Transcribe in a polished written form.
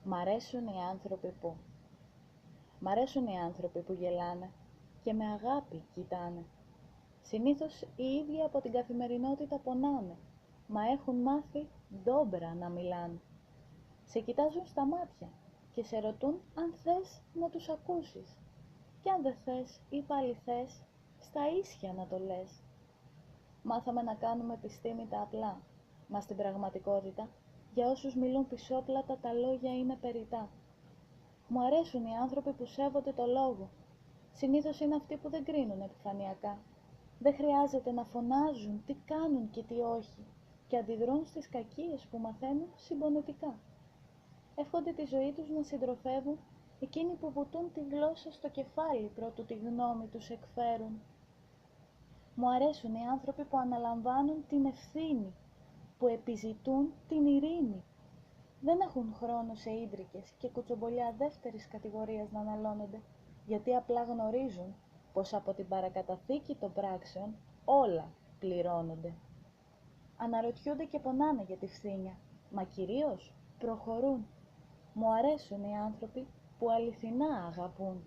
Μ' αρέσουν οι άνθρωποι που... Μ' αρέσουν οι άνθρωποι που γελάνε και με αγάπη κοιτάνε. Συνήθως οι ίδιοι από την καθημερινότητα πονάνε, μα έχουν μάθει ντόμπρα να μιλάνε. Σε κοιτάζουν στα μάτια και σε ρωτούν αν θες να τους ακούσεις. Κι αν δεν θες ή πάλι θες, στα ίσια να το λες. Μάθαμε να κάνουμε επιστήμη τα απλά, μα στην πραγματικότητα, για όσους μιλούν πισόπλατα τα λόγια είναι περιττά. Μου αρέσουν οι άνθρωποι που σέβονται το λόγο. Συνήθως είναι αυτοί που δεν κρίνουν επιφανειακά. Δεν χρειάζεται να φωνάζουν τι κάνουν και τι όχι και αντιδρούν στις κακίες που μαθαίνουν συμπονετικά. Εύχονται τη ζωή τους να συντροφεύουν εκείνοι που βουτούν τη γλώσσα στο κεφάλι πρότου τη γνώμη τους εκφέρουν. Μου αρέσουν οι άνθρωποι που αναλαμβάνουν την ευθύνη, που επιζητούν την ειρήνη. Δεν έχουν χρόνο σε ίντρικες και κουτσομπολιά δεύτερης κατηγορίας να αναλώνονται, γιατί απλά γνωρίζουν πως από την παρακαταθήκη των πράξεων όλα πληρώνονται. Αναρωτιούνται και πονάνε για τη φθήνια, μα κυρίως προχωρούν. Μου αρέσουν οι άνθρωποι που αληθινά αγαπούν.